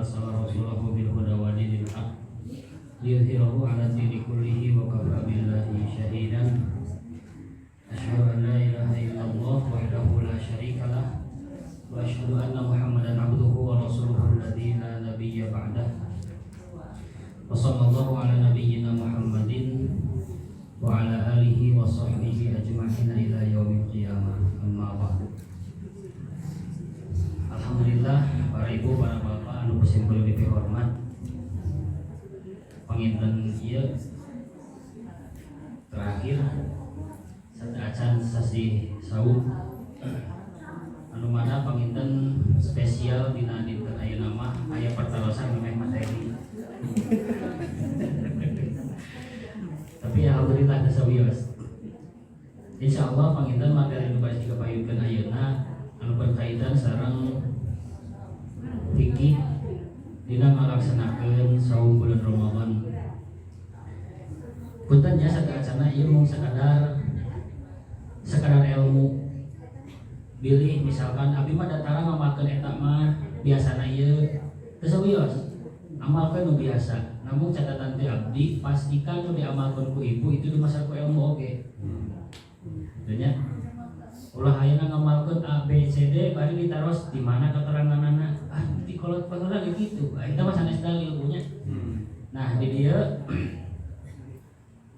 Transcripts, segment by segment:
أرسل رسوله بالهدى ودين الحق ليظهره على الدين كله وكفى بالله شهيدا أشهد أن لا إله إلا الله وحده لا شريك له وأشهد أن محمدا عبده ورسوله الذي لا نبي بعده وصلى الله على نبينا محمد وعلى آله وصحبه أجمعين إلى يوم القيامة أما بعد. Alhamdulillah, para ibu, para bapak, anu kusimpul lebih hormat, panginten ieu terakhir acan sasi saum anu mana panginten spesial dina dinten ayeuna mah aya pertarosan memeh materi. Tapi alhamdulillah tesawios. Insyaallah panginten materi nu bari dikapayunkeun ayeuna anu berkaitan sareng fikih dina ngalaksanakeun saum bulan Ramadan. Punten nya saacana ieu mung sekadar ilmu. Bilih misalkan abdi mah datara ngamalkeun eta mah biasana ieu tesawios. Amalkeun nu biasa. Namun catatan teh abdi pastikan nu diamalkeun ku ibu itu dimasak ku ilmu oge. Nya ulah ayeuna ngamalkeun A B C D bari ditaros di mana keteranganana di kolot baheula gitu. Eta mah sanes dalil ilmunya. Nah, di dieu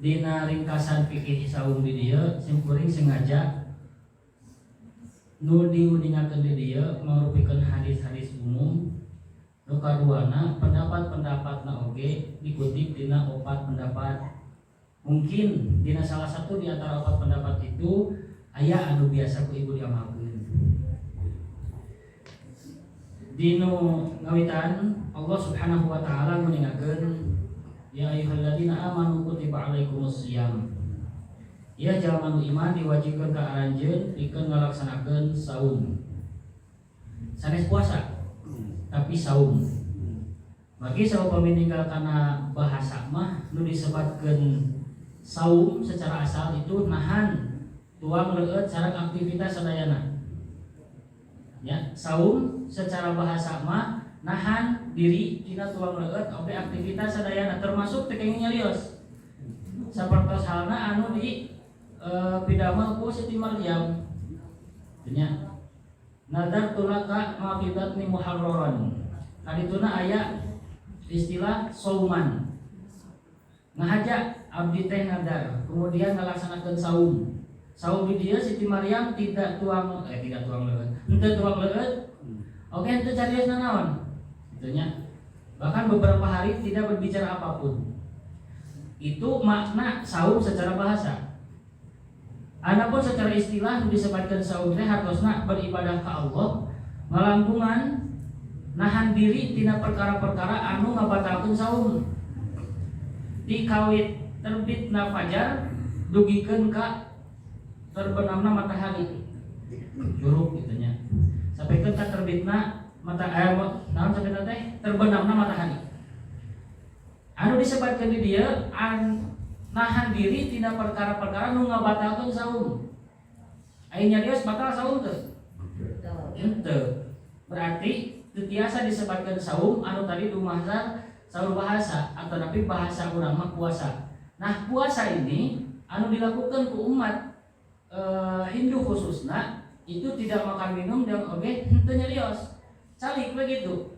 dina ringkasan fikih saum di dieu simkuring sengaja nu diudingakeun di dieu marupikeun hadis-hadis umum. Nu kaduana pendapat-pendapatna oge dikutip dina 4 pendapat. Mungkin dina salah satu di antara 4 pendapat itu aya anu biasa ku ibu diamalkeun. Dinu ngawitan Allah Subhanahu wa taala meningakeun ya ayyuhalladzina amanu kutiba alaikumus shiyam. Ya jalma nu iman diwajibkeun ka aranjeun pikeun ngalaksanakeun saum. Sanes puasa tapi saum. Bagi saupami ninggal kana bahasa mah nu disebatkeun saum secara asal itu nahan tuang leueut sareng aktivitas sadayana. Ya, saum secara bahasa mah nahan diri tina tuang leueut oge aktivitas sadayana termasuk teu kenging nyarios. Sapertos halna anu di pidamel ku Siti Maryam. Nya nadar tulaka mafidatni muharraran. Kadituna aya istilah sauman. Ngahaja abdi teh nadar, kemudian ngalaksanakeun saum. Saum di dieu Siti Maryam tidak tuang leueut. Henteu tuang leueut. Oke, henteu carios nanaon. Itunya. Bahkan beberapa hari tidak berbicara apapun. Itu makna saum secara bahasa. Adapun secara istilah disebutkan saum teh hartosna beribadah ka Allah, ngalangkungan nahan diri tina perkara-perkara anu ngabatalkeun saum. Dikawit terbitna fajar dugikeun ka terbenamna matahari. Curug gitunya. Sampaikeun ka terbitna naon sampaikeun teh terbenamna matahari. Anu disebutkeun di dieu nahan diri tina perkara-perkara nu ngabatalkeun saum. Aya nyarios batal saum teu? Henteu. Berarti teu tiasa disebutkeun saum anu tadi dumahsa saum bahasa atau tapi bahasa urang mah puasa. Nah, puasa ini anu dilakukan ku umat Hindu khususna itu tidak makan minum dan oge henteu nyarios. Calik begitu.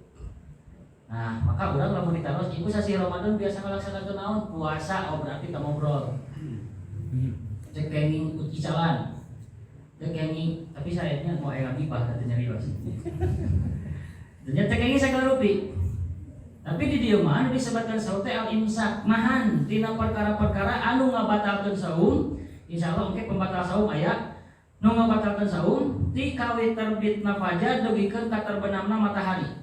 Nah, maka urang lamun ditaros ibu sasi Ramadan biasa ngalaksanakeun naon? Puasa, berarti teu ngobrol. Cek kenging ucicalan. Cek kenging tapi saetnya mau aya ngibah teu nyarios. Ternyata kenging sakarupi. Tapi di dieu mah disebutkan saum teh al-imsak, nahan tina perkara-perkara anu ngabatalkeun saum. Insyaallah engke pembatal saum aya nu ngabatalkeun saum ti kawit terbitna fajar dugikeun ka terbenamna matahari.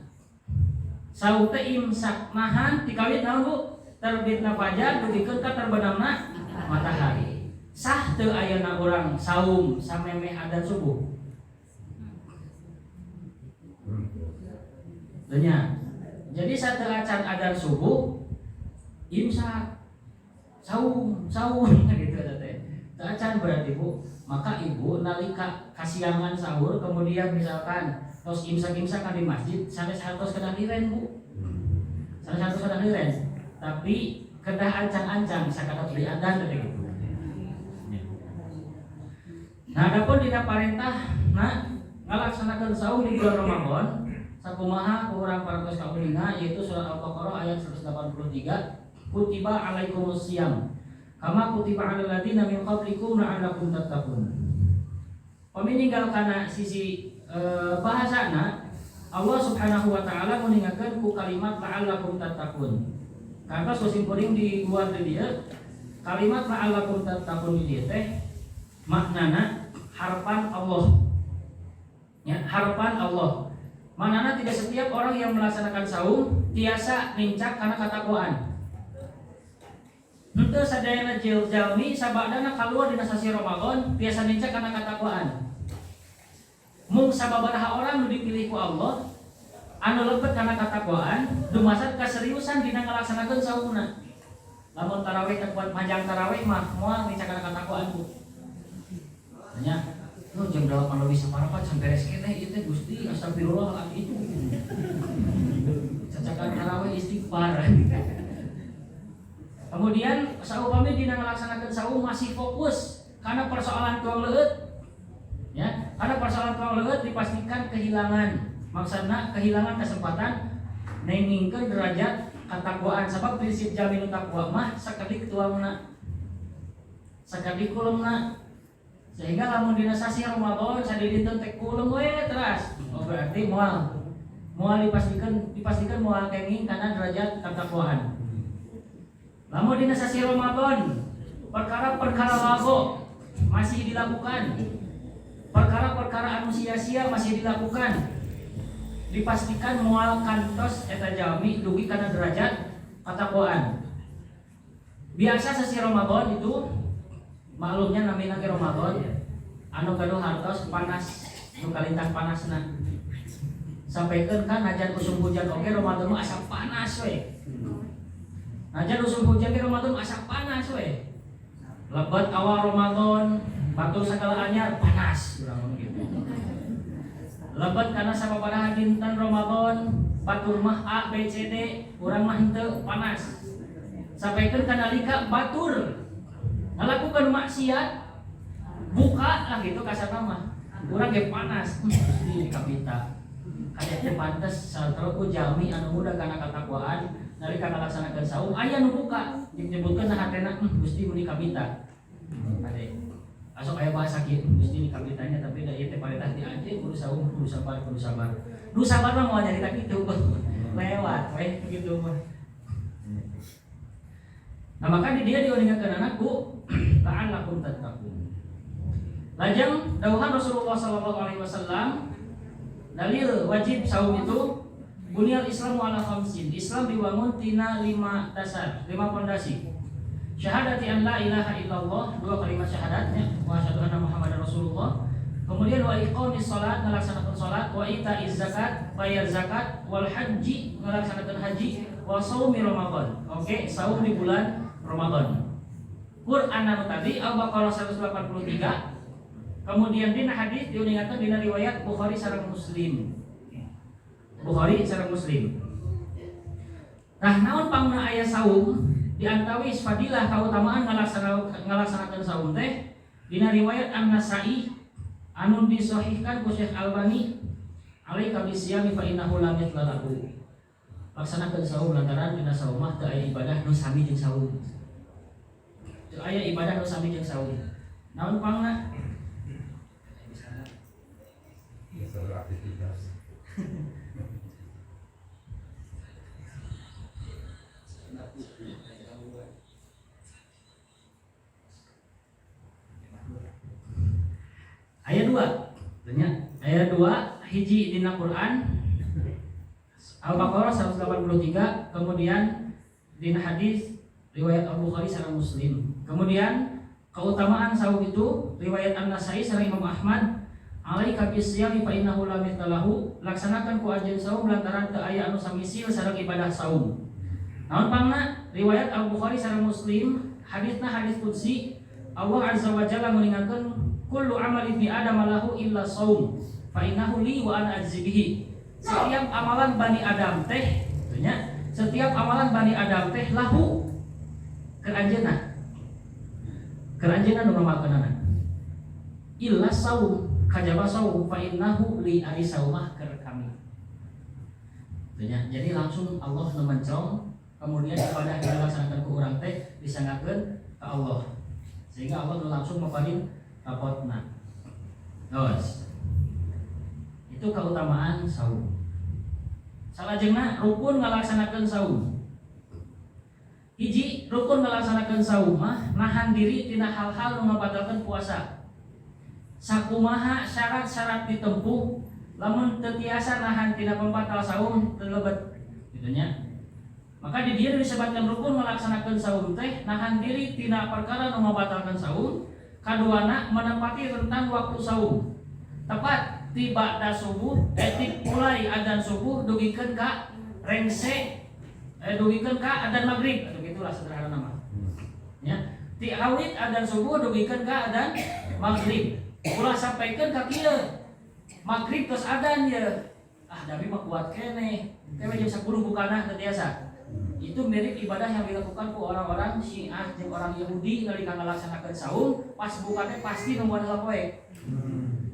Saum teh imsak, nahan ti kawit naon Bu? Terbitna fajar dugikeun ka terbenamna matahari. Sah teu ayeuna urang saum samemeh adzan subuh? Tanya. Jadi saat acan adzan subuh imsak saum gitu teh. Acan berarti Bu, maka ibu nalika kasiangan sahur kemudian misalkan tos imsak-imsak kan di masjid sampai 100 kedah diren Bu. Sampai 100 kedah diren. Tapi kedah ancang-ancang sakada beli adzan teh gitu. Nah, adapun dina parentah ngalaksanakeun saum di bulan Ramadan sakumaha kurang parantos kauninga yaitu surat Al-Baqarah ayat 183 kutiba alaikumus syiyam kama kutiba alal ladzina min qablikum la'allakum tattaqun. Pamininggal kana sisi bahasana Allah Subhanahu wa taala meningakeun ku kalimat la'allakum tattaqun. Karena sosim kuring di luar dari dia kalimat la'allakum tattaqun di dia teh maknana harapan Allah. Ya, harapan Allah. Manana tidak setiap orang yang melaksanakan saum tiasa nincak karena katakwaan. Henteu sadayana jalmi sabadana kaluar dina sasi Ramadan tiasa nincak karena katakwaan. Mung sababaraha orang nu dipilih ku Allah anu lebet karena katakwaan dumasad kaseriusan dina ngalaksanakeun saumna. Lamun tarawih teh kuat panjang tarawih mah moal nincak karena katakwaan Bu. Nya lu jam 8 lebih saparapat sampai beres kene ieu teh Gusti astagfirullah itu. Cacakan tarawih istighfar. Kemudian saupami dina ngalaksanakeun saum masih fokus karena persoalan tuang leueut. Ya, karena persoalan tuang leueut dipastikan kehilangan. Maksudna kehilangan kesempatan nengingkeun derajat katakwaan sabab prinsip jamin takwa mah sakedik tuangna. Sakedik kulumna. Sehingga lamun dina sasi Ramadan sadiditeun teh kulung we teras. Oh berarti moal dipastikan moal kenging kana derajat katakwaan. Lamun dina sasi Ramadan perkara-perkara lago masih dilakukan. Perkara-perkara anu sia-sia masih dilakukan. Dipastikan moal kantos eta jalmi dugi kana derajat katakwaan. Biasa sasi Ramadan itu maklumnya namina ge Ramadan anu gaduh hartos panas nu kalintang panasna sampaikeun kan najan usum hujan oge Ramadan mah asa panas we najan usum hujan ge Ramadan asa panas we lebat awal Ramadan batur sakala anyar panas urang gitu lebat kana sababaraha dinten Ramadan batur mah A B C D urang mah henteu panas sampaikeun kana lika batur ngalakukan maksiat buka lah gitu kasar nama urang ge panas di kapita kayaknya pantes sareng ku jalmi anu muda kana katakwaan nalika ngalaksanakeun saum aya nu buka disebutkeun hatena Gusti muni kapita ade asok aya bahasa kieu Gusti di kapitanya tapi da ieu teh paretah di anjeun kudu saum kudu sabar nu sabar mah moal nyarita kitu lewat we kitu mah. Nah maka di dia diuningakeun anakku la'allakum tattaqun. Lajeng dawuhan Rasulullah sallallahu alaihi wasallam dalil wajib saum itu bunyal Islamu ala khamsin. Islam dibangun tina 5 dasar, 5 pondasi. Syahadati an la ilaha illallah, 2 kalimat syahadatnya, wa asyhadu anna Muhammadar Rasulullah. Kemudian wa iqamis shalat, ngalaksanakeun salat, wa itaiz zakat, bayar zakat, wal haji, ngalaksanakeun haji, wa shaumi Ramadan. Oke, saum di bulan Ramadan. Quran anu tadi Al-Baqarah 183. Kemudian dina hadis diuningakeun dina riwayat Bukhari sareng Muslim. Bukhari sareng Muslim. Nah, naon pangna aya saum diantawis fadilah kautamaan ngalaksanakeun saum teh dina riwayat An-Nasa'i anu disahihkan ku Syekh Albani alaika bisyami fa innahu lam yatlalahu. Laksanakeun saum lantaran dina saum mah teu aya ibadah nu sami jeung saum. Teu aya ibadah nu sami jeung saum. Naon pangna? Aktivitas. Ayat 2 tanya ayat 2 hiji dina Quran Al-Baqarah 183, kemudian dina hadis riwayat Al-Bukhari sareng Muslim. Kemudian keutamaan saum itu riwayat An-Nasa'i sareng Imam Ahmad alaika bisyami fa innahu lam yatalahu, laksanakan ku anjeun saum lantaran teu aya anu samisil sareng ibadah saum. Naon pangna riwayat Al-Bukhari sareng Muslim hadisna hadis qudsi Allah azza wa jalla meningakeun kullu amali ibni adam lahu illa shaum. fa innahu li wa ana ajzi bihi. Setiap amalan Bani Adam teh, setiap amalan Bani Adam teh lahu keranjeuna. Keranjeuna nu ngamalkeunana. Illa saum kajaba saum fa innahu li ari saumah keur kami. Jadi langsung Allah nu mencong, kemudian ibadah dilaksanakan ku urang teh disangakeun ka Allah. Sehingga Allah nu langsung memberi rapotna. Terus itu keutamaan saum. Salajengna rukun ngalaksanakeun saum. Hiji rukun ngalaksanakeun saum mah nahan diri tina hal-hal nu ngabatalkeun puasa. Sakumaha syarat-syarat ditempuh lamun teu tiasa nahan tina pembatal saum teu lebet kitu nya. Maka di dieu disebutkan rukun ngalaksanakeun saum teh nahan diri tina perkara nu ngabatalkeun saum, kaduana menepati rentang waktu saum. Tepat tiba da subuh, mulai adzan subuh dugikeun ka rengse dugikeun ka adzan maghrib, atau gitulah sederhana nama. Ya, ti awit adzan subuh dugikeun ka adzan maghrib. Ulah sampaikeun ka kieu. Maghrib terus adzan ye. Tapi mah kuat keneh. Teh jam 10 bukana teu tiasa. Itu mirip ibadah yang dilakukan ku orang-orang Syiah jeung orang Yahudi nalika ngalaksanakeun saum, pas buka teh pasti nomor poe.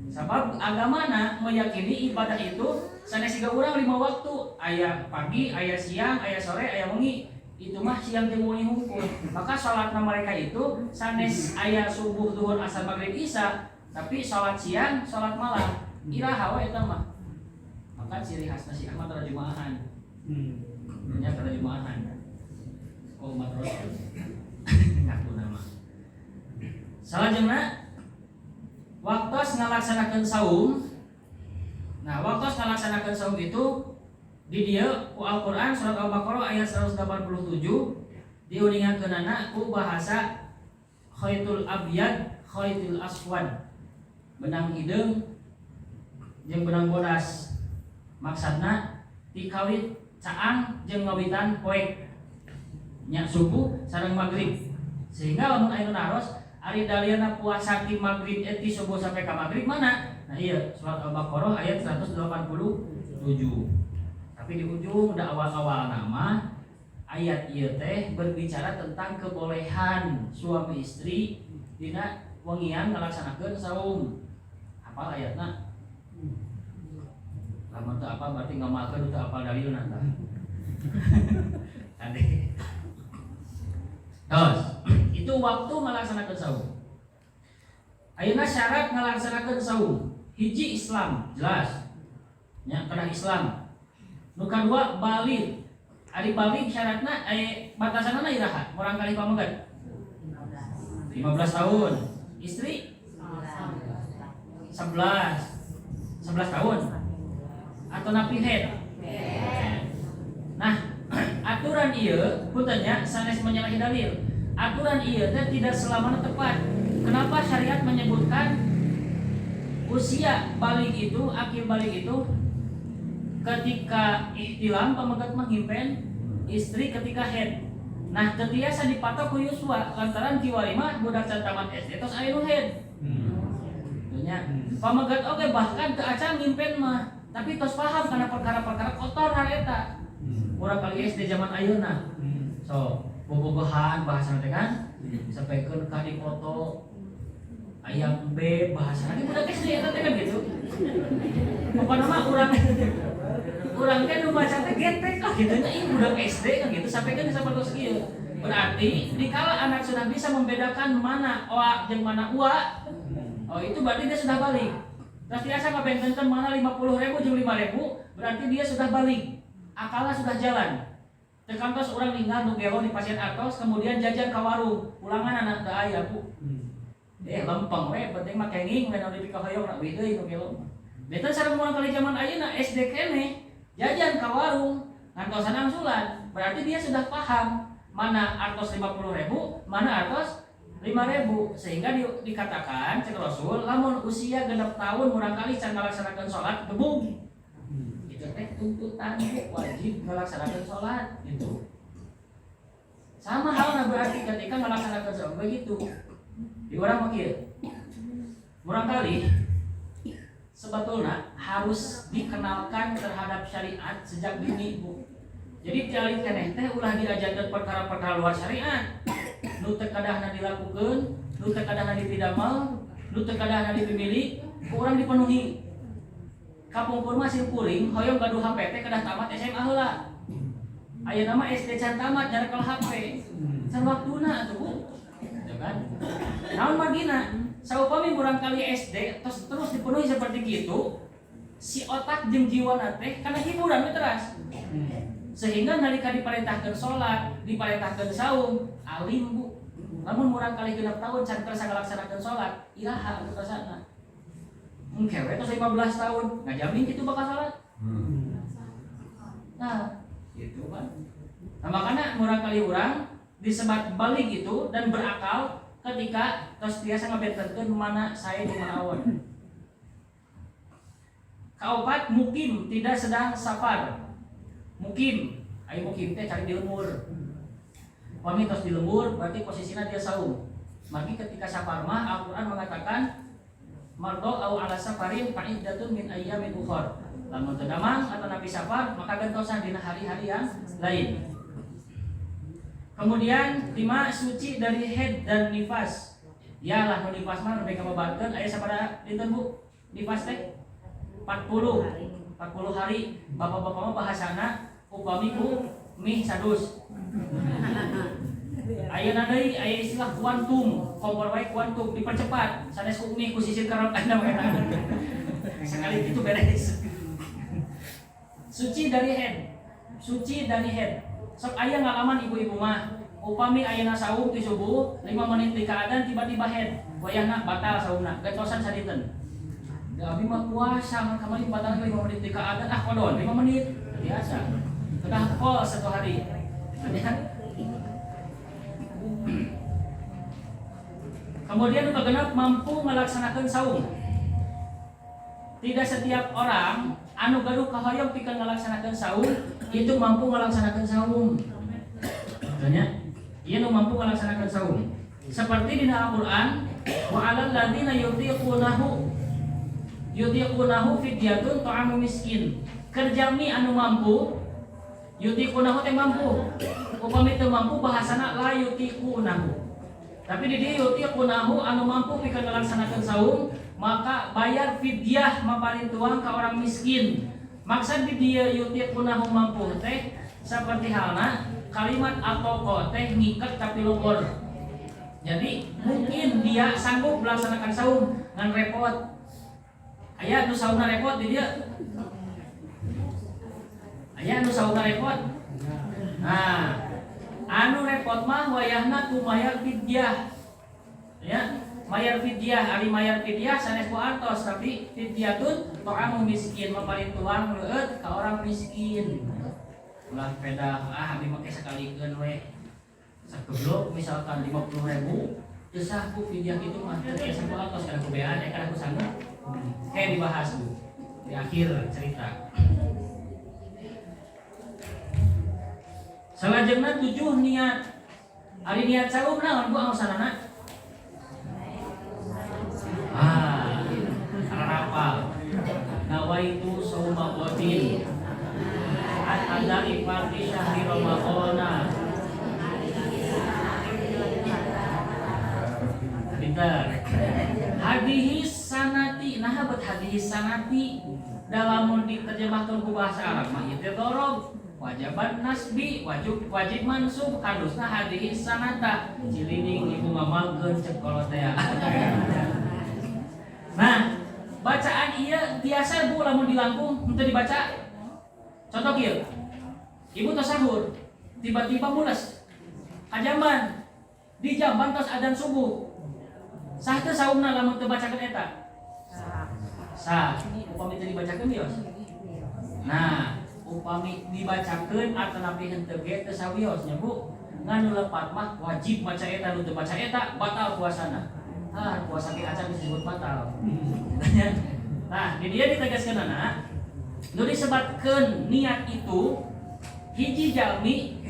Sebab agamana meyakini ibadah itu sanes siga urang 5 waktu, aya pagi, aya siang, aya sore, aya wengi. Itu mah siang jeung wengi hungkul. Maka salatna mereka itu sanes aya subuh, zuhur, asar, maghrib, isya, tapi salat siang, salat malam. Iraha we eta mah. Maka ciri khasna si Ahmad rajumaahan. Nya rajumaahan. Oh umat Rasul. Ngaku nama. Salajengna waktos ngalaksanakeun saum. Nah, waktos ngalaksanakeun saum itu di dieu ku Al-Qur'an surat Al-Baqarah ayat 187 diuningakeunana ku bahasa khaitul abyad, khaitul aswad. Benang hideung jeung benang bodas. Maksudna dikawit caang jeung ngawitan poek. Nya subuh sareng maghrib. Sehingga lamun aya nu naros ari daliana puasa ti maghrib ti subuh sampai ka maghrib mana? Nah iya surat Al-Baqarah ayat 187. Tapi di ujung da awal-awal nama ayat ieu teh berbicara tentang kebolehan suami istri dina wengian ngalaksanakeun saum. Hafal ayatna? Lamun teu apa berarti ngamalkeun teu hafal dalilna tah. Ade. Terus itu waktu melaksanakan saum. Ayeuna syarat ngalaksanakeun saum. Hiji Islam, jelas. Nya kana Islam. Nu kadua baligh. Ari baligh syaratna batasanna iraha? Urang kali pamegat. 15 tahun. Istri 11 tahun. Atau napi head. Nah, aturan ieu puntennya sanes menyalahi dalil. Aturan ieu teh tidak selamanya tepat. Kenapa syariat menyebutkan usia baligh itu, akil baligh itu ketika ihtilam pamegat menghimpen, istri ketika haid. Nah, tetiasa dipatok ku yuswa lantaran kiwari mah budak can tamat SD tos aya nu haid. Nya pamegat oge bahkan teu acan ngimpen mah, tapi tos paham kana perkara-perkara kotor hareta. Urang kali SD zaman ayeuna. So, bobogohan bahasa teh kan disampaikeun ka di foto ayam B bahasa di budak SD eta teh kan gitu. Pokona mah urang teh nu baca teh getek lah gitu nya ieu budak SD kan gitu sampaikeun sapertos kieu. Berarti dikala anak sudah bisa membedakan mana oa jeung mana ua, oh itu berarti dia sudah balik. Terus biasa ngabentenkeun mana 50.000 jeung 5.000, berarti dia sudah balik. Akalnya sudah jalan. Tekantos orang ninggal nu gelo di pasien atos kemudian jajan ka warung. Pulangan anak teu aya Bu. Lempeng we penting mah kenging we nu dipikahoyong na we deui nu gelo. Beten sareng urang kali zaman ayeuna SD keneh jajan ka warung ngantosan angsulan. Berarti dia sudah paham mana artos 50.000, mana artos 5.000. Sehingga dikatakan cek Rasul lamun usia 6 tahun urang kali can ngalaksanakeun salat gebung. Tuntutan wajib melaksanakan sholat itu sama halnya berarti ketika melaksanakan sholat begitu di orang makir murang kali sebetulnya harus dikenalkan terhadap syariat sejak dini, Bu. Jadi tialik keneh teh ulah diajarkeun perkara-perkara luar syariat. Nu teu kadahna dilakukeun, nu teu kadahna dipidamel, nu teu kadahna dipimili, ku urang dipenuhi. Kapungkur mah simpuling, hoyong gaduh HP teh kadah tamat SMA heula. Ayeuna mah SD can tamat nyarekel HP. Can waktuna atuh, Bu. Ya kan? Naon margina? Saupami urang kali SD terus dipenuhi seperti kitu, si otak jeung jiwana teh kana hiburan we teras. Sehingga nalika diparentahkeun salat, diparentahkeun saum, alim, Bu. Namun urang kali 6 tahun can kersa ngalaksanakeun salat, iraha anu kasana. Kewe tos 15 tahun, ngajamin kitu bakal salat. Nah, gitu kan. Nah, makanya urang kali urang disebat balik itu dan berakal ketika tos biasa ngabentenkeun mana saya di mana awan. Kaopat mukim tidak sedang safar. Mukim, ayo mukim teh cari di lembur. Pami tos di lembur berarti posisinya dia saum. Maka ketika safar mah Al-Qur'an mengatakan mardo au ala safarin fa iddatun min ayyamin ukhra. Lamun teu damang atau nabi safar maka gentosan dina hari-hari yang lain. Kemudian 5 suci dari haid dan nifas. Yalah nu nifas mah mereka mabarkeun aya sabaraha dinten, Bu? Nifas teh 40 hari. Bapak-bapak mah bahasana upami ku mih sadus. Ayeuna deui aya istilah kuantum, kompor wae kuantum dipercepat. Sanes ku mih ku sisir karep anda eta. Sekali itu beres. Suci dari haid. Suci dari haid. Sok aya ngalaman ibu-ibu mah upami ayeuna saum ti subuh 5 menit di keadaan tiba-tiba haid. Wayahna batal saumna, gentosan sadinten. Da abi mah puasa kamari batal 5 menit di keadaan kodon 5 menit biasa. Kedah kol 1 hari. Kemudian kegenap mampu melaksanakan saum. Tidak setiap orang anu gaduh kahoyong pikeun ngalaksanakeun saum itu mampu melaksanakan saum. Tanya, ieu nu mampu melaksanakan saum. Seperti di Al-Qur'an, wa 'alal ladzina yutiqunahu fidyatun ta'amu miskin. Kerjami anu mampu, yutiqunahu teh mampu. Upami teu mampu bahasana la yutiqunahu. Tapi di dieu yutiqunahu anu mampu pikeun ngalaksanakeun saum, maka bayar fidyah maparintuang ka orang miskin. Maksud di dieu yutiqunahu mampu teh seperti halna kalimat atoko teh ngiket tapi longor. Jadi mungkin dia sanggup melaksanakan saum ngan repot. Aya anu saumna repot di dieu. Aya anu saumna repot. Nah, anu repot mah wayahna ku mayar fidyah. Ya, mayar fidyah, ari mayar fidyah sanes ku artos tapi fidyatun ta'amu miskin maparintuang leueut ka orang miskin. Ulah peda abi make sakalikeun we. Sakeblok misalkan 50.000, teu sah ku fidyah kitu mah teu asa ku artos kana ku bean kana ku sanggup. Kayak dibahas Bu di akhir cerita. Salajengna 7 niat. Ari niat saum naon Bu angsanana? Rapal. Nawaitu sauma wadin. Ada ifati syahri Ramadhan. Pintar. Hadis sanati, nah buat hadis sanati dalam diterjemahkan ke bahasa Arab mah ieu dorob. Wajiban nasbi, wajib mansub kadusna hadis sanata cilinding ibu mamalkeun cek kolotea. Nah, bacaan ieu biasa Bu lamun dilangkung henteu dibaca. Contoh kieu. Ibu tos sahur, tiba-tiba mules. Kajaman. Di jamban tos adzan subuh. Sah teu saumna lamun teu bacakeun eta? Sah. Upami teu dibacakeun wios. Nah, upami dibacakeun atanapi henteu ge teu sawiosnya Bu. Nganu lepat mah wajib maca eta, nu teu baca eta batal puasana. Puasa ki acan disebut batal. Nah, di dia ditegaskeunana nu disebatkeun niat itu hiji jalmi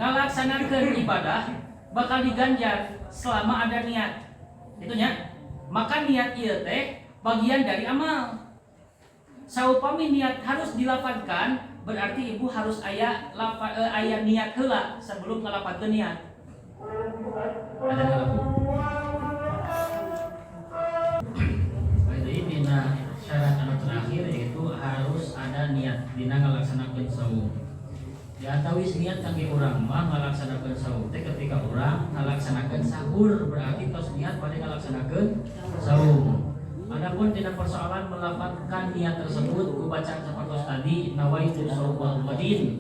ngalaksanakeun ibadah bakal diganjar selama ada niat. Itunya. Maka niat ieu teh bagian dari amal. Saupami niat harus dilapatkan, berarti ibu harus aya niat heula sebelum ngalapatkeun niat. Ada lagu. Jadi dina syarat anu terakhir yaitu harus ada niat dina ngalaksanakeun saum. Diatawis niat kangge urang mah ngalaksanakeun saum teh ketika urang ngalaksanakeun sahur, berarti tos niat pada ngalaksanakeun saum. Adapun dina persoalan melapatkan niat tersebut ku bacaan sapatos tadi nawaitu shaumul ghadin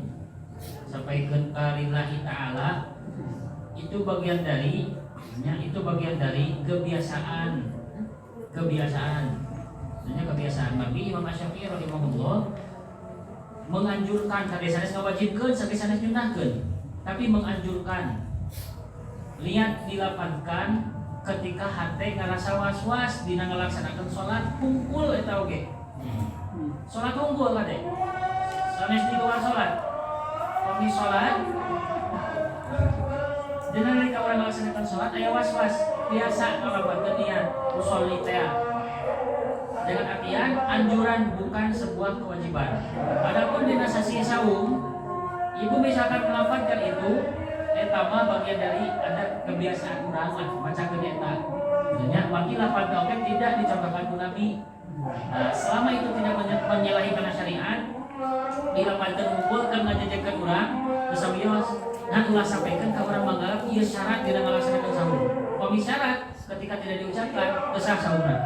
sampaikeun ka lillahi taala, itu bagian dari kebiasaan. Sebenarnya kebiasaan bagi Imam Asy-Syafi'i rahimahullah menganjurkan sanes ngawajibkeun sanes nyunahkeun, tapi menganjurkan lihat dilapatkan ketika hate ngarasa was-was dina ngalaksanakeun salat hungkul eta oge. Salat hungkul kade. Sanes di luar salat. Kami salat dina nalika urang ngalaksanakeun salat aya was-was, biasa ngalabatkeun niat usolli teh. Dengan artian anjuran bukan sebuah kewajiban. Adapun dina sasi saum, ibu misalkan melafadzkan itu eta mah bagian dari ada kebiasaan urang lah macakeun eta. Nya bagi lafaz oge tidak dicontohkan ku Nabi. Nah, selama itu tidak menyalahi kana syariat, dilafadzkeun hungkul keur ngajejekeun urang, geus ngan ulah sampaikan ke orang manggalap ieu syarat dina ngalaksanakeun sahur. Pami syarat ketika tidak diucapkan teu sah sahurna.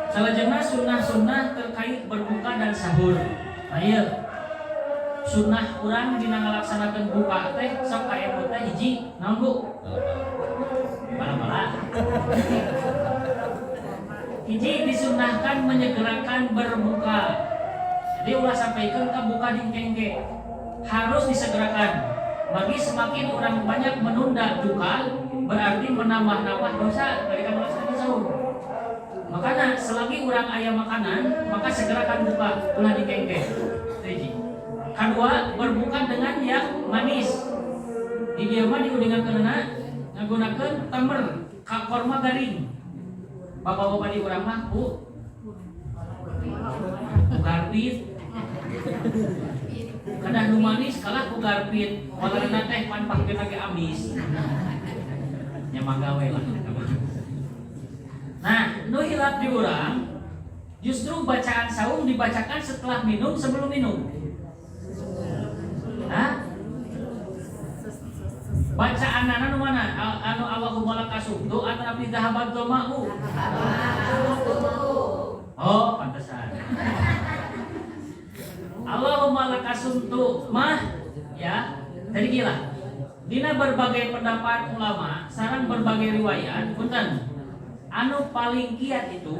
Salajengna sunnah-sunnah terkait berbuka dan sahur. Ayo sunnah urang dina ngalaksanakeun buka teh sok aya teh hiji naon Bu? Bala-bala. Hiji disunnahkan menyegerakan berbuka. Jadi ulah sampaikan ke buka dingkengke. Harus disegerakan. Bagi semakin orang banyak menunda buka, berarti menambah-nambah dosa ketika melaksanakan sahur. Makanya selagi orang aya makanan, maka segerakan buka, ulah dikengke. Kedua, berbuka dengan yang manis. Di dieu mah diudingankeunna nggunakeun tamer, korma garing. Bapak-bapak di urang mah ku garpit. Kadah nu manis kalah ku garpit, walarna teh manpahkeun lagi amis. Nya magawe lah. Nah, nu hilap di urang justru bacaan saum dibacakan setelah minum sebelum minum. Hah? Bacaan anu mana? Anu Allahumma lakasum doa tapi dhahabat doma'u. Oh, pantesan. Allahumma lakasumtu mah ya, tadi gila. Dina berbagai pendapat ulama, sareng berbagai riwayat, punten. Anu paling kiat itu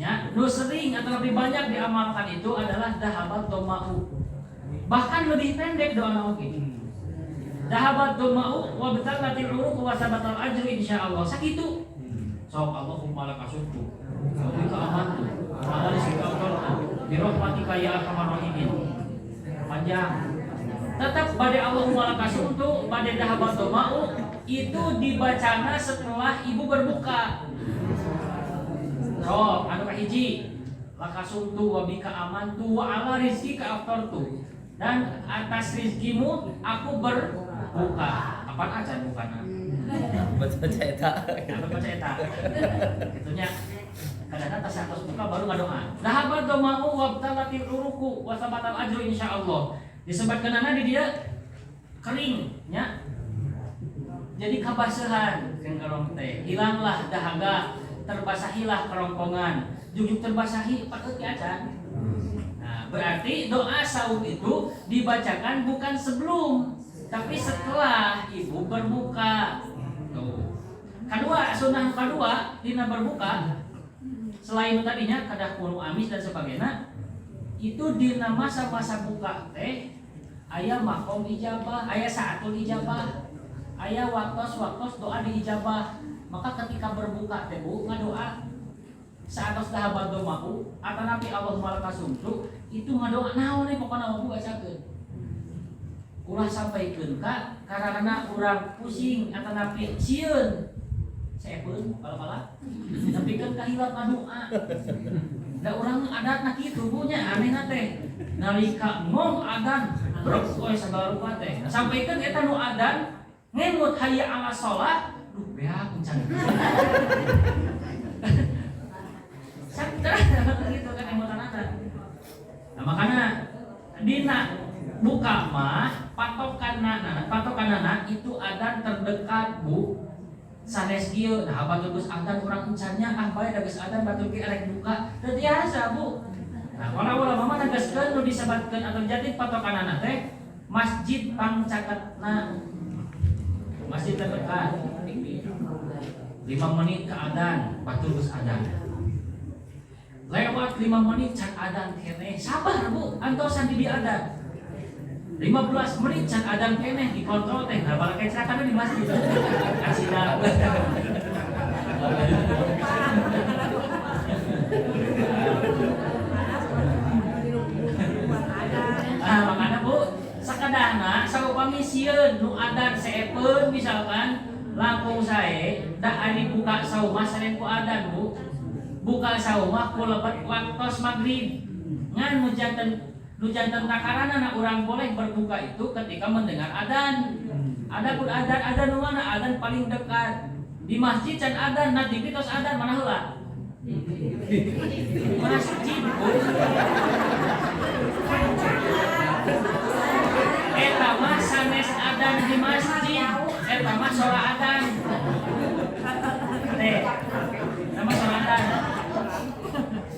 ya, nu sering atau lebih banyak diamalkan itu adalah dhahabat doma'u. Bahkan lebih pendek doa oge. Dhahabat doma'u wa batalatil uruq wa sabatal ajru insyaallah. Sakitu. Sok Allahumma lakasumtu. Wa bika amantu. Wa rizqika awqartu. Bi rahmatika ya arhamar rahimin. Panjang. Tetap pada Allahumma lakasumtu, pada dhahabat doma'u itu dibacana setelah ibu berbuka. Sok anu kahiji lakasumtu wa bika amantu wa ala rizqika aftartu. Dan atas rizkimu aku berbuka. Apaan aja bukana? Baca eta. Baca eta. Itunya kadang-kadang tas atas buka baru ngadoa. Dhahabat doma'u wabtalatil uruku wa sabatal ajru insyaallah. Disebutkeunana di dia kering nya. Jadi kabasehan jeung kerong teh. Hilanglah dahaga, terbasahilah kerongkongan. Jujuk terbasahi patut acan. Nah, berarti doa saum itu dibacakan bukan sebelum, tapi setelah ibu berbuka. Tuh. Kedua, sunnah kedua dina berbuka selain tadinya kadah kuno amis dan sebagainya, itu dina masa-masa buka teh aya makom ijabah, aya saatul ijabah, aya waktos doa diijabah. Maka ketika berbuka teh Bu ngadoa saatos dhahabat doma'u atanapi Allahumma lakasumtu itu ngadoa naon we pokona Bu bacakeun. Ulah sampaikeun ka karana urang pusing atanapi sieun Seepeun pala-pala. Tapi kan kahilap doa. Da urang adatna kitu punya anehna teh. Nalika ngom adan, brek we sagala rupa teh. Sampaikan eta nu adan ngemut hayya 'ala sholat, duh beak encan. Sadar gitu kan emotan adan. Nah makanya dina buka mah patokanana itu adan terdekat bu. Sanes kieu nah batur geus adan urang encannya bae da geus adan batur ge arek buka teu tiasa bu. Nah kalau ulama mah negaskeun nu disebatkeun atau jadi patokanana teh masjid pangcaketna. Masjid terdekat 5 menit ke adan batur geus adan. Lewat 5 menit can adan keneh sabar bu antosan di adan. 15 menit can adan keneh dikontrol teh nah bala kecelakaan di masjid kasina makanya bu sakadahna saupami sieun nu adan seepeun misalkan langkung sae da ari buka saumah sareng ku adan bu buka saumah ku lebet waktos magrib ngan nujanten takarana na urang boleh berbuka itu ketika mendengar adan. Adapun adan nu mana adan paling dekat di masjid can adan nah di tos adan mana heula masjid eta mah sanes adan di masjid eta mah sora adan teh nama sora adan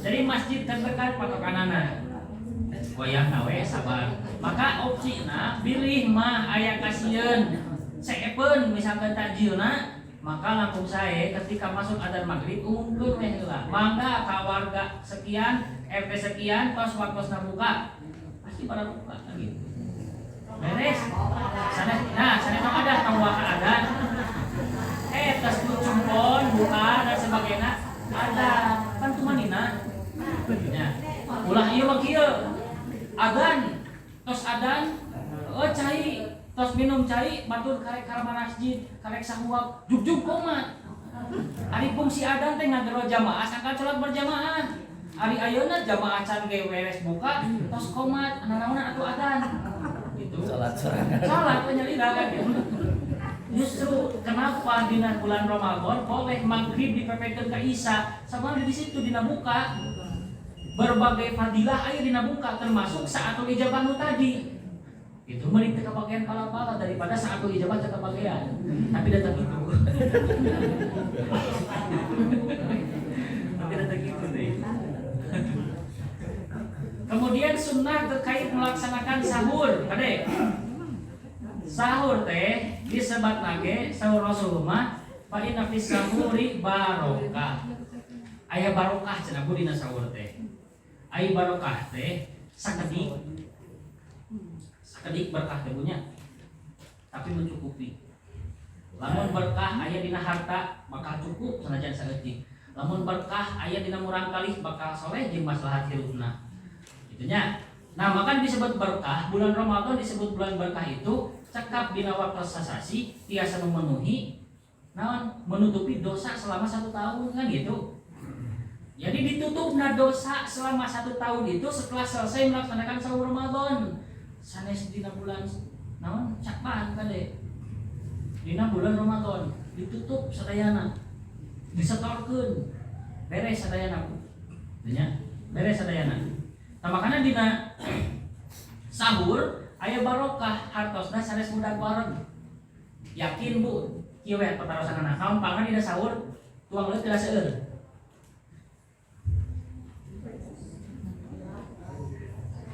jadi masjid terdekat patokanana goyang nawe sabar maka opsina pilih mah aya kasieun seepeun misalkan tajilna maka langkung sae ketika masuk adzan maghrib umumkeun we heula mangga ka warga sekian RT sekian tos waktosna buka pasti pada buka gitu beres sanes ada tawa ka adzan tos cumpon buka dan sebagainya ada kan tumanina ya ulah ieu mah kieu adan tos adan cai tos minum cai batur karek ka masjid karek sahuap juk komat ari fungsi adan teh ngagero jamaah sangka salat berjamaah ari ayeuna jamaah can ge beres buka tos komat naon atuh adan gitu salat penyelida kan justru kenapa dina bulan Ramadan boleh maghrib dipepekeun ka isya sama di situ dina buka berbagai fadilah aya dina buka termasuk saatul ijabah nu tadi itu mending teu kapakean pala-pala daripada saatul ijabah teu kapakean tapi datang itu deh kemudian sunnah terkait melaksanakan sahur kade sahur teh disebat lagi sahur Rasulullah fa inna fis sahuri barokah aya barokah cenah dina sahur teh ai barokah teh sakedik berkah teh punya tapi mencukupi lamun berkah aya dina harta bakal cukup sanajan saeutik lamun berkah aya dina murang kalih bakal soleh jeung maslahat hirupna gitunya nah maka disebut berkah bulan Ramadan disebut bulan berkah itu cekap dina waktu sasasi tiasa memenuhi naon menutupi dosa selama 1 tahun kan gitu. Jadi ditutupna dosa selama 1 tahun itu setelah selesai melaksanakan sahur Ramadan. Sanes dina bulan naon Syakban kade. Dina bulan Ramadan ditutup sadayana. Disetorkeun. Beres sadayana. Nya, beres sadayana. Nah, makanya dina sahur aya barokah hartosna sanes budak bareng. Yakin Bu, kieu we pertarosanna. Kaon pangan dina sahur tuang leuh teu seueur.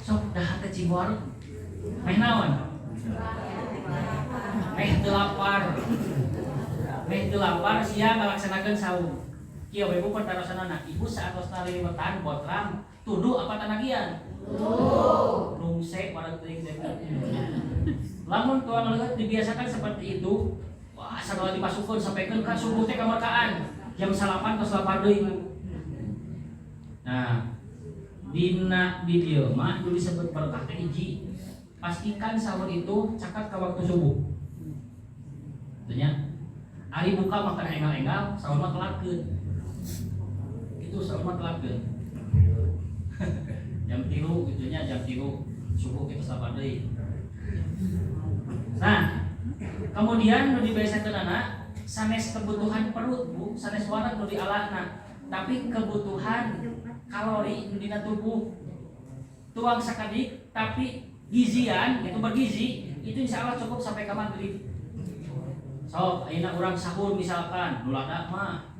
Sok dah teh cibor meh naon meh teu lapar sia ngalaksanakeun sahur kieu we Bu pertarosanana ibu saatosna liliwetan potram tuduh apa tanagian rungse pada teuing teh lamun tuang leuh dibiasakan seperti itu wah sadaya dimasukkeun sampaikeun ka subuh teh kamarkaan jam 8 tos lapar deui. Nah dina video mah itu disebut berkah teh hiji pastikan sahur itu cakat ke waktu subuh tentunya Ari buka makan engal-engal, saur mah telatkeun. Itu saur mah telatkeun. Jam 3 gitunya, jam 3 subuh kita sabar deui. Nah, kemudian nu dibiasakeunana sanes kebutuhan perut Bu, sanes wareg nu dialahna, tapi kebutuhan kalori nu dina tubuh tuang sakadik tapi gizian itu bergizi itu insya Allah cukup sampai ke maghrib. So, ayeuna urang sahur misalkan nulada mah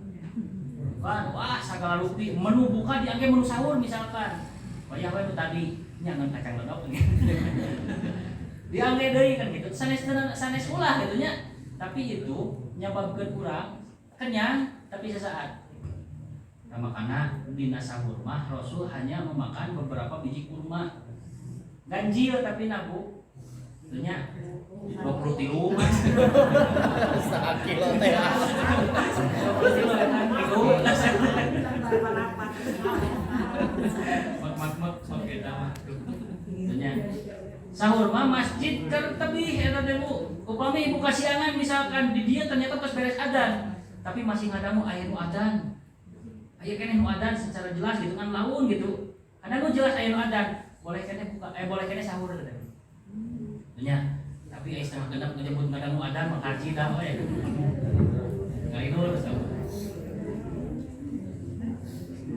kan wah sagala rupi menu buka diangge menu sahur misalkan wayah we tadi nyangan kacang ledok diangge deui kan gitu sanes ulah gitu nya, tapi itu nyababkeun urang kenyang tapi sesaat. Nah, makanya dina sahur mah Rasul hanya memakan beberapa biji kurma ganjil tapi nabu tentunya 23 sakit teh. 20 kilo kan itu mak kita mah tentunya sahur mah masjid tertebih eta teh Bu, upami buka siangan misalkan di dia ternyata pas beres adzan tapi masih ngadamu aya nu adzan. Aya keneh nu adzan secara jelas gitu kan laun gitu. Kadang nu jelas aya nu adzan, boleh keneh buka boleh keneh sahur teh. Nya, tapi aya setengah genep nyebut ngadamu adzan mah kaji dah we. Ngarinul sahur.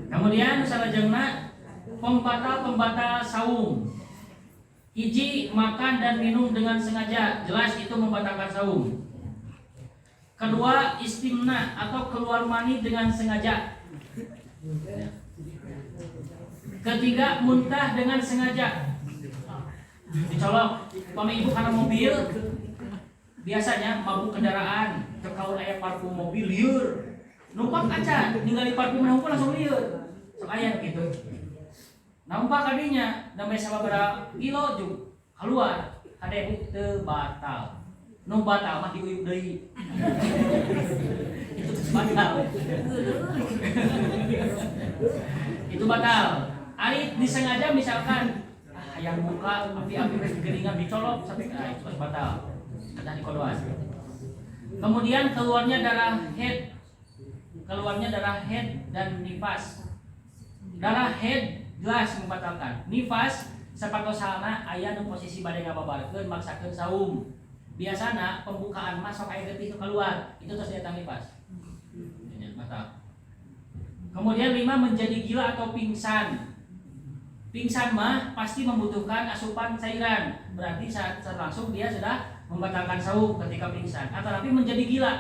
Kemudian salajengna pembatal saum. Hiji, makan dan minum dengan sengaja, jelas itu membatalkan saum. Kedua, istimna atau keluar mani dengan sengaja. Ketiga, muntah dengan sengaja. Dicolok, pami ibu karena mobil biasanya mabuk kendaraan, terkaul aya parfum mobil lieur. Numpak kaca, ningali parfum nampun langsung lieur. Sok aya gitu. Nampak kadinya, namanya sababaraha kilo jug keluar, kade teu batal. Nu batal mah diuyup deui. Itu batal. Itu batal. Ari disengaja misalkan hayang buka api-api geus geuningan dicolok sampai itu batal. Kada dikodoan. Kemudian keluarnya darah head dan nifas. Darah head jelas membatalkan. Nifas sapatosalna aya nu posisi bade ngababarkeun maksakeun saum. Biasana pembukaan mah sok aya getih keluar, itu terus datang nifas. Batal. Kemudian 5 menjadi gila atau pingsan. Pingsan mah pasti membutuhkan asupan cairan. Berarti saat langsung dia sudah membatalkan saum ketika pingsan. Atau tapi menjadi gila.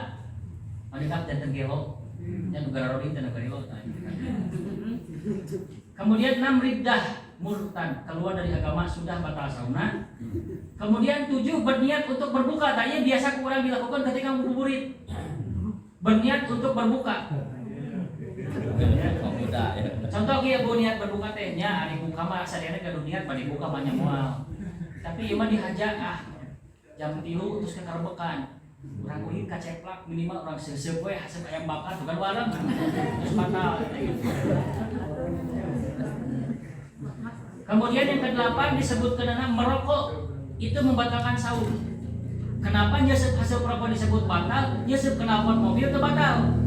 Manikah jantan gelo. Yang negara rodin dan negara gelo. Kemudian 6 riddah murtad, keluar dari agama sudah batal saumna. Kemudian 7 berniat untuk berbuka. Tanya biasa kurang dilakukan ketika ngabuburit. Berniat untuk berbuka. Contoh kieu bu niat berbuka teh nya ari buka mah sadayana gaduh niat bade buka mah nya moal. Tapi ieu mah dihaja jam 3 terus kekarebekan. Urang ulit kaceplak minimal urang seuseup we haseup ayam bakar bukan wareng. Terus batal. Kemudian yang ke-8 disebutkan merokok itu membatalkan saum. Kenapa nyesep hasil rokok disebut batal? Nyesep knalpot mobil itu batal.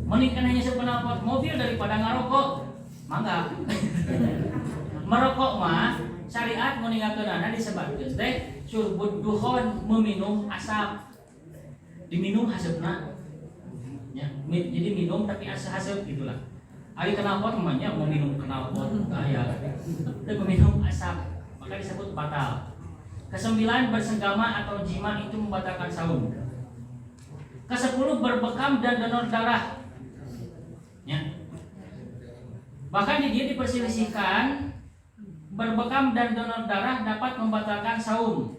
Mending kana nyesep knalpot mobil daripada ngarokok. Mangga. Merokok mah syariat meningakeunana disebutkeun teh syurbud dukhon, meminum asap. Diminum haseupna. Ya, jadi minum tapi asap gitulah. Ari knalpot namanya mau minum knalpot aya dan meminum asap maka disebut batal. Ke-9 bersenggama atau jima itu membatalkan saum. Ke-10 berbekam dan donor darah. Ya. Bahkan dia diperselisihkan berbekam dan donor darah dapat membatalkan saum.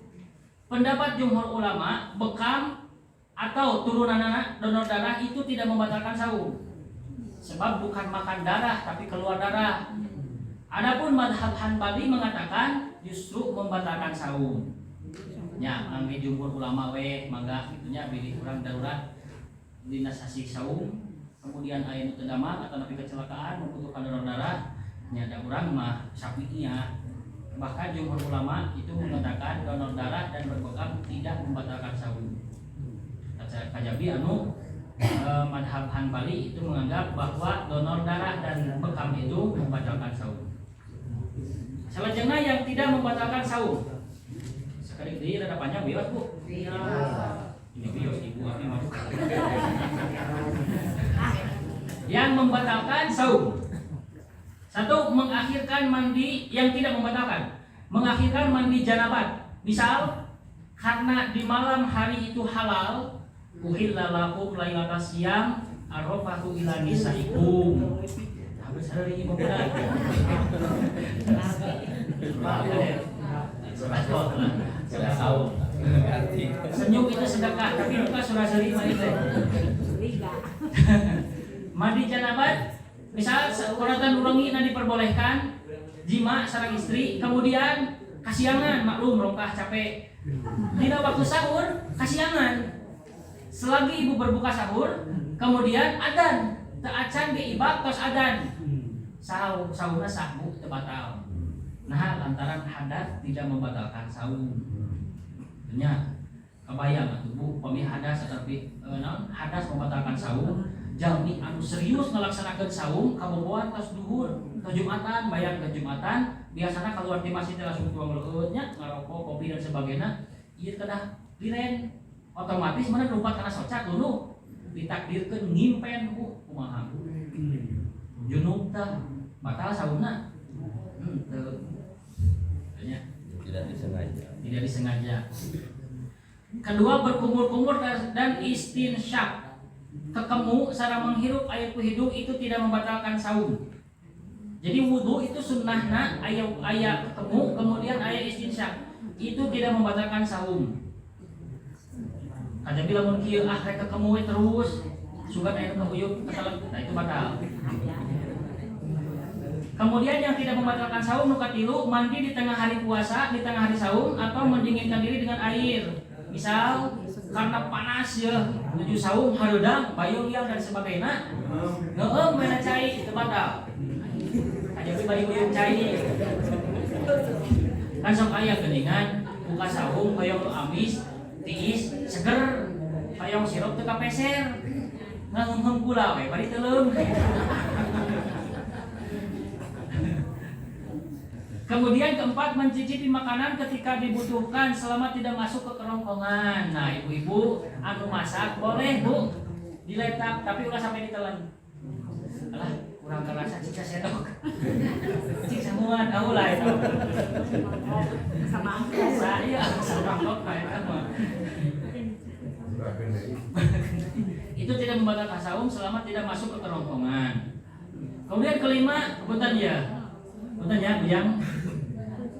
Pendapat jumhur ulama bekam atau turunan donor darah itu tidak membatalkan saum. Sebab bukan makan darah tapi keluar darah. Adapun mazhab Hanbali mengatakan justru membatalkan saum. Ya, angge jumhur ulama mangga gitunya pilih kurang darurat dina sasi saum, kemudian aya nu teu damang atau napi kecelakaan membutuhkan donor darah, nya da urang mah sapinya. Bahkan jumhur ulama itu mengatakan donor darah dan berbekam tidak membatalkan saum. kajabi anu madhab Hanbali itu menganggap bahwa donor darah dan bekam itu membatalkan saum. Selanjutnya yang tidak membatalkan saum. Sekali ini ada panjang bios Bu. Ini bios Ibu ini masuk. Yang membatalkan saum. Satu, mengakhirkan mandi yang tidak membatalkan. Mengakhirkan mandi janabat. Misal karena di malam hari itu halal, uhilla lakum lailatas siyam arafatu ila nisaikum. Habis hari ini benar. Sudah tahu. Senyum itu sedekah, tapi bukan surah seri itu. Mandi janabat, misal kuratan urangi diperbolehkan jima sareng istri, kemudian kasiangan, maklum rongkah capek. Dina waktu sahur kasiangan. Selagi ibu berbuka sahur, kemudian adzan, teu acan ge ibak tos adzan. Saumna sah Bu, teu batal. Nah, lantaran hadas tidak membatalkan saum. Nya kebayang atuh Bu, pami hadas tapi hadas membatalkan saum. Jalmi anu serius ngalaksanakeun saum kaboboan tos duhur, ke Jumatan, bayar ke Jumatan, biasana keluar ti masjid langsung tuang leueut nya, ngarokok, kopi dan sebagainya. Ieu kedah diren otomatis mana lupa karena socat dulu ditakdirkan ngimpen Bu kumaha junub tah batal saumna tidak disengaja. Kedua, berkumur-kumur dan istinsyak, kekemu sareng menghirup air hidung itu tidak membatalkan saum. Jadi wudu itu sunnahna aya kekemu kemudian aya istinsyak, itu tidak membatalkan saum. Ada bila mun kieu rek ketemu terus sugan aya nu uyup ketelep, nah itu batal. Kemudian yang tidak membatalkan saum nu katilu, mandi di tengah hari puasa, di tengah hari saum atau mendinginkan diri dengan air. Misal karena panas ya, menuju saum hareudang, bayung liang dan sebagainya. Heueuh mena cai itu batal. Kajabi bari uyup cai. Kan sok aya geuningan buka saum hoyong nu amis, tiis, seger, hoyong sirup teu kapeser. Ngaheum gula we bari teuleum. Kemudian keempat, mencicipi makanan ketika dibutuhkan selama tidak masuk ke kerongkongan. Nah, ibu-ibu anu masak boleh Bu diletak tapi ulah sampai ditelan. Alah, kurang kerasa cicak sedok. Cik samuan tahu lah itu. Sama saya sama kok kayak mah. Itu tidak membatalkan saum selama tidak masuk ke kerongkongan. Kemudian kelima, Bukan yang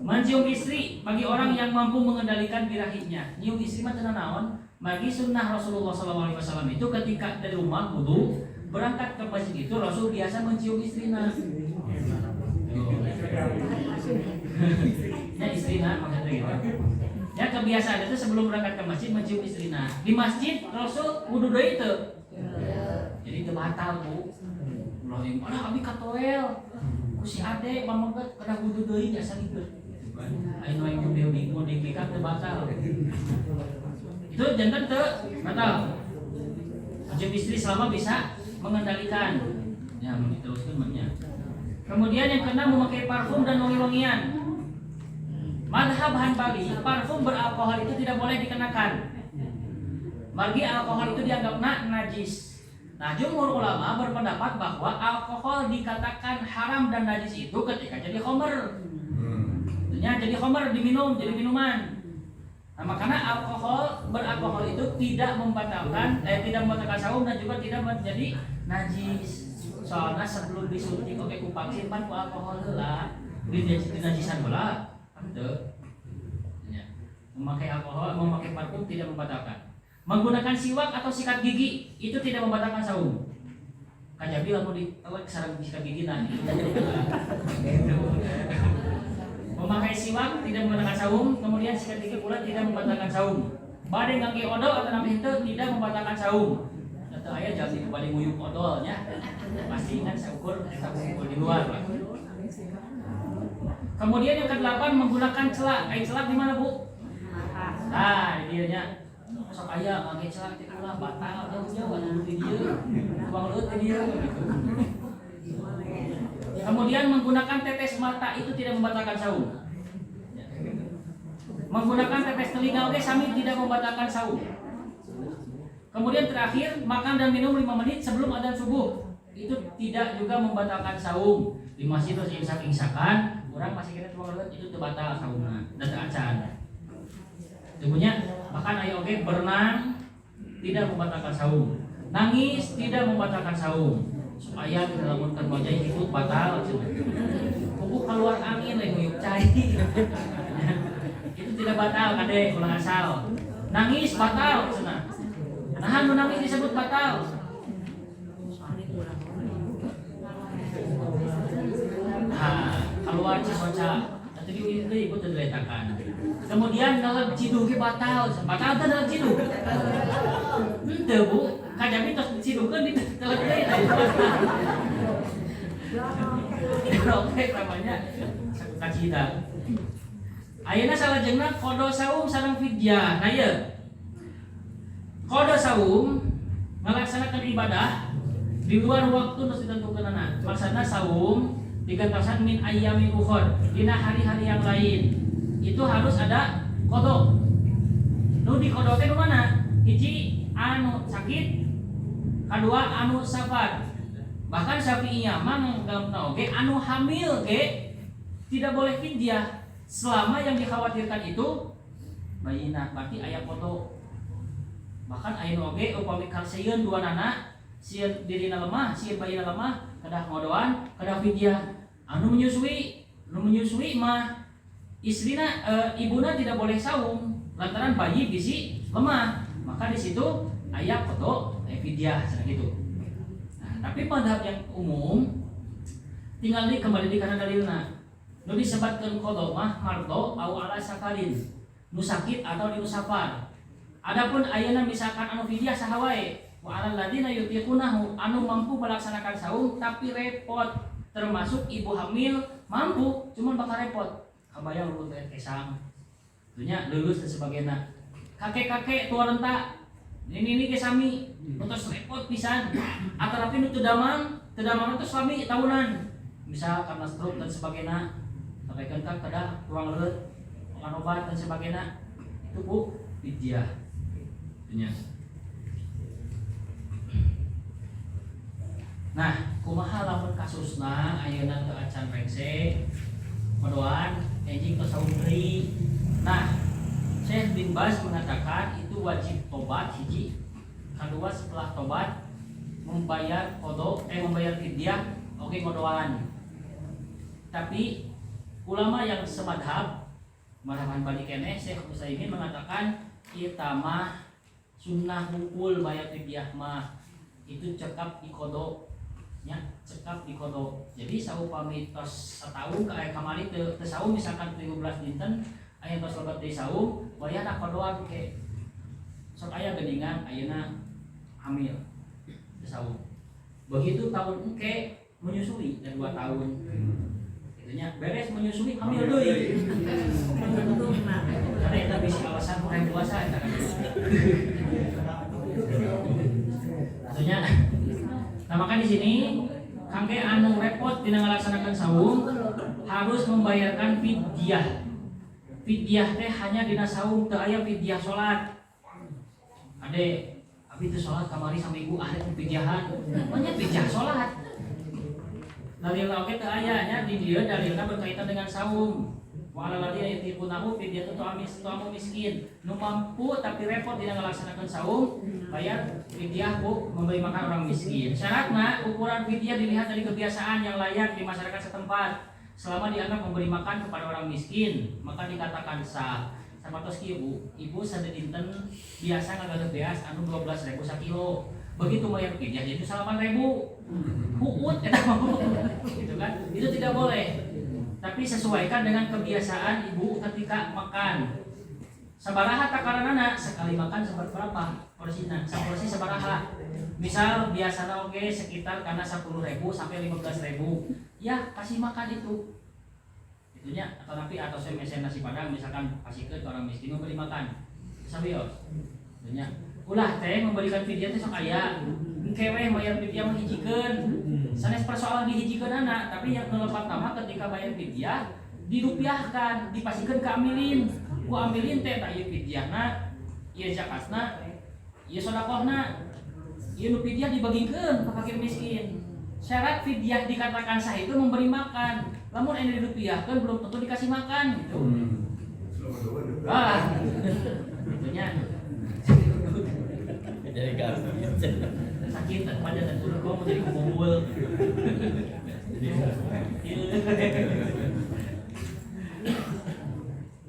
mencium istri bagi orang yang mampu mengendalikan birahinya. Nyium istri mah teu naon, bagi sunnah Rasulullah SAW itu ketika dari rumah wudu berangkat ke masjid itu Rasul biasa mencium istrina. Ya istrina maksudnya gitu. Ya kebiasaan itu sebelum berangkat ke masjid mencium istrina. Di masjid Rasul wudu deui teu. Jadi teu batal Bu. Ulah yang mana abi katoel. Si ade pamangkat kena wudu deui nya salikeun. Aya nu yang bingung modifikasi teu batal. Itu jantan teu batal. Mencium istri selama bisa mengendalikan. Ya, diteruskeun mah nya. Kemudian yang keenam, memakai parfum dan wangi-wangian. Madhab Hanbali, parfum beralkohol itu tidak boleh dikenakan. Margi alkohol itu dianggap najis. Nah, jumhur ulama berpendapat bahwa alkohol dikatakan haram dan najis itu ketika jadi khamr. Tentunya jadi khamr diminum, jadi minuman. Nah, makanya beralkohol itu tidak membatalkan saum dan juga tidak menjadi najis. Soalnya sebelum disuntik oke ku vaksin pan ku alkohol heula, dinajisan heula. Henteu. Memakai alkohol, memakai parfum tidak membatalkan. Menggunakan siwak atau sikat gigi itu tidak membatalkan saum. Kajabi lamun dielek sareng sikat gigi nah. Memakai siwak tidak membatalkan saum, kemudian sikat gigi pula tidak membatalkan saum. Bade ngangge odol atau napi henteu tidak membatalkan saum. Atau aya jadi bade nguyuk odol nya. Pasti kan saukur di luar lah. Kemudian yang ke-8 menggunakan celak. Celak di mana Bu? Nah, ini dia nya. sok aya mangke celak teh ulah batal jauh-jauh anu di dieu tukang leuit di dieu gitu. Kemudian menggunakan tetes mata itu tidak membatalkan saum. Menggunakan tetes telinga oke sami tidak membatalkan saum. Kemudian terakhir makan dan minum 5 menit sebelum adzan subuh itu tidak juga membatalkan saum. Di masjid terus imsak-imsakan orang masih kira tukang leuit itu teu batal saumna dan teu acan. Sebenarnya bahkan ayo oke berenang tidak membatalkan saum. Nangis tidak membatalkan saum. Supaya kita lamun kerja itu batal pupuk keluar angin lagi nguyuk cai itu tidak batal kade ulah asal. Nangis batal cenah. Nah nu nangis disebut batal. Keluar cisoca nanti diulik deui ibu teu diletakan. Kemudian dalam ciduk ge batal teh dalam ciduk. Henteu Bu, kajami tos cidukeun di dalam deui oke namanya kacida. Ayeuna salajengna qada saum sareng fidyah. Nah ieu. Qada saum ngalaksanakeun ibadah di luar waktu nu ditentukeunana. Maksudna saum digantosan min ayyamin ukhur dina hari-hari yang lain. Itu harus ada qada. Nu di qada teh nu mana? Hiji anu sakit, kedua anu safar. Bahkan Syafi'iyah mah nggamna oge anu hamil ge tidak boleh fidyah selama yang dikhawatirkan itu bayina, berarti aya foto. Bahkan aya nu oge upami kalsieun duanana, sieun dirina lemah, sieun bayina lemah, kedah ngodoan, kedah fidyah. Anu menyusui mah istrina ibuna tidak boleh saum lantaran bayi bisi lemah. Maka di situ aya foto fidyah cenah kitu. Tapi madhab yang umum tinggal kembali di kana dalilna. Nu disebutkeun qada mah mardo au ala safarin. Nu sakit atau di safar. Adapun ayeuna misalkan anu fidyah saha wae, wa alal ladina yutiqunahu anu mampu melaksanakan saum tapi repot, termasuk ibu hamil mampu cuman bakal repot. Kabayang ulun teh kesang. Dunya lulus dan sebagainya. Kakek-kakek tua renta ini ke sami terus repot pisan atau tapi nu teu damang terus suami tahunan misal karena stroke dan sebagainya sampaikan kan kada kurang leuit makan obat dan sebagainya itu Bu fidyah nya. Nah kumaha lamun kasusna ayeuna teu acan rengse modoan enjing tos saum deui. Nah Syekh bin Baz mengatakan itu wajib tobat hiji, kedua setelah tobat membayar membayar fidyah oke ngodoan. Tapi ulama yang semadhab madhab Hanbali keneh Syekh Utsaimin mengatakan ieu mah sunnah hukul bayar fidyah mah itu cekap di kodo nya cekap di kodo. Jadi saupami tos sataun ka kamari teu saum misalkan 17 dinten aya tos lobat deui saum bayar kodoan ke sok aya geuningan ayeuna hamil saum. Begitu tahun engke menyusui dan 2 tahun. Itunya beres menyusui hamil deui. Karena eta bisi alasan kurang puasa eta kan. Itunya. Nah maka di sini kangge anu repot dina ngalaksanakeun saum harus membayarkan fidyah. Fidyah teh hanya dina saum teu aya fidyah salat. Ade abi teu salat kamari sama ibu ahli fidyahan. Nya fidyah salat. Dalilna oge teu aya nya di dieu dalilna berkaitan dengan saum. Wa alal ladina yutiqunahu fidyatun ta'amu miskin. Nu mampu tapi repot dina ngalaksanakeun saum bayar fidyah Bu memberi makan orang miskin. Syaratna ukuran fidyah dilihat dari kebiasaan yang layak di masyarakat setempat. Selama dianggap memberi makan kepada orang miskin, maka dikatakan sah. Sama tos kieu ibu sadedinten biasa ngagadeuk beas anu 12.000 sakilo. Begitu bayar fidyah jadi 8.000. Huut eta mah. Gitu kan? Itu tidak boleh. Tapi sesuaikan dengan kebiasaan ibu ketika makan. Sabaraha takaranana sekali makan seberapa porsina? Saporsi sabaraha? Misal biasana oke sekitar karena 10.000 sampai 15.000. Ya kasih makan itu. Itunya atau saya mesen nasi padang misalkan kasih ke orang miskin memberi makan. Sabios. Tanya, ulah teh memberikan fidyah teh sok aya. Engke we bayar fidyah mah hijikeun. Sanes persoalan dihijikeun anak, tapi yang nelepat nama ketika bayar fidyah dirupiahkan, dipasikeun ke amilin. Ku amilin teh tah ieu fidyahna, ieu zakatna, ieu sedekahna. Ieu nu fidyah dibagikeun ka fakir miskin. Syarat fidyah dikatakan sah itu memberi makan. Lamun anu dirupiahkeun belum tentu dikasih makan gitu. Ah. Itunya. Jadi Sakit pada dan turun gua mau jadi kumpul.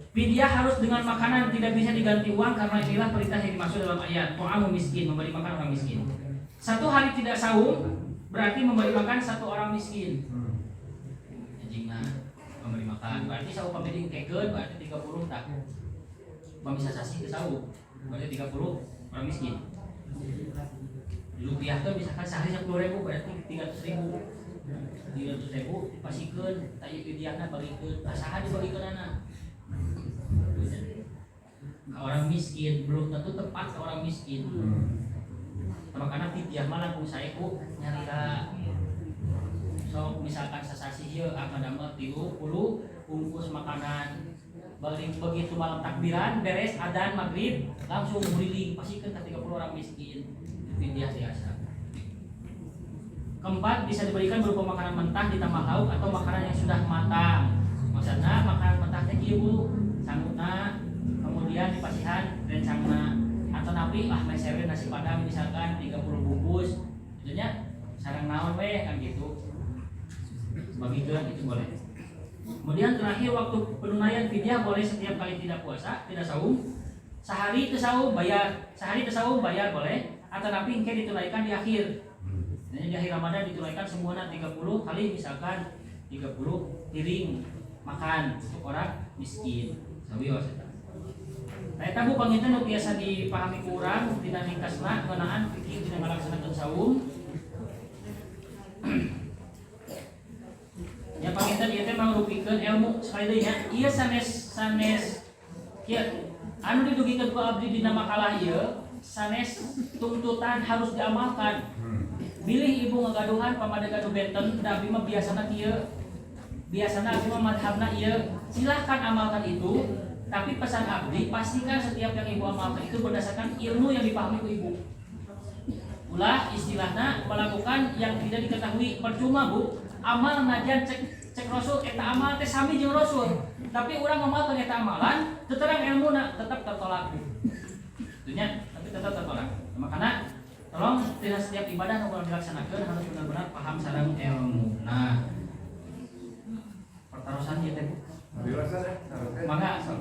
Fidyah harus dengan makanan, tidak bisa diganti uang karena inilah perintah yang dimaksud dalam ayat. Ta'amu miskin, memberi makan orang miskin. Satu hari tidak saum berarti memberi makan satu orang miskin. Anjingna memberi makan berarti saum pameding kekeun berarti 30 tak. Pamisa sasi ke saum berarti 30 orang miskin. Dirupiahkeun misalkan sehari 10.000 berarti 300.000. 300.000 dipasikeun, tah ieu fidyahna bagikeun, saha dibagikeun anak. Orang miskin belum tentu tepat ke orang miskin. Makanya fidyah mah langkung saeku nyarita. So misalkan sasasi ieu amadamel 30 bungkus makanan. Begitu malam takbiran beres adzan maghrib langsung beriling pasikeun ka 30 orang miskin. Fidyah biasa. Keempat, bisa diberikan berupa makanan mentah ditambah lauk atau makanan yang sudah matang. Maksudnya makanan mentah teh ieu sangutna kemudian dipasihan rencangna atau nabi mesereun nasi padang misalkan 30 bungkus itunya sareng naon we kan gitu bagikeun itu boleh. Kemudian terakhir waktu penunaian fidyah boleh setiap kali tidak puasa tidak saum sehari teu saum bayar boleh atau nabi engke ditunaikan di akhir. Jadi di akhir Ramadan ditunaikan semuanya 30 kali misalkan 30 piring makan untuk orang miskin. Sawi waseta. Nah, tahu panginten nu biasa dipahami kurang dina ringkasna ngeunaan fikih dina ngalaksanakeun saum. Ya panginten ieu teh mangrupikeun ilmu sekali deui nya. Ieu sanes kieu anu didugikeun ku abdi dina makalah ieu sanes tuntutan harus diamalkan. Bilih ibu ngagaduhan pamada gaduh benten da abdi mah biasana kieu. Biasana abdi mah madhabna ieu. Silahkan amalkan itu. Tapi pesan abdi, pastikan setiap yang ibu amalkan itu berdasarkan ilmu yang dipahami ku ibu. Ulah istilahnya melakukan yang tidak diketahui percuma bu. Amal najan cek Rasul eta amal teh sami jeung Rasul. Tapi orang amalkan eta amalan, terang ilmu tetap tertolak. Itunya, tapi tetap tertolak. Makanya tolong tidak setiap ibadah yang dilaksanakan harus benar-benar paham sareng ilmu. Nah, pertarusan ieu teh bu. Mangga asal.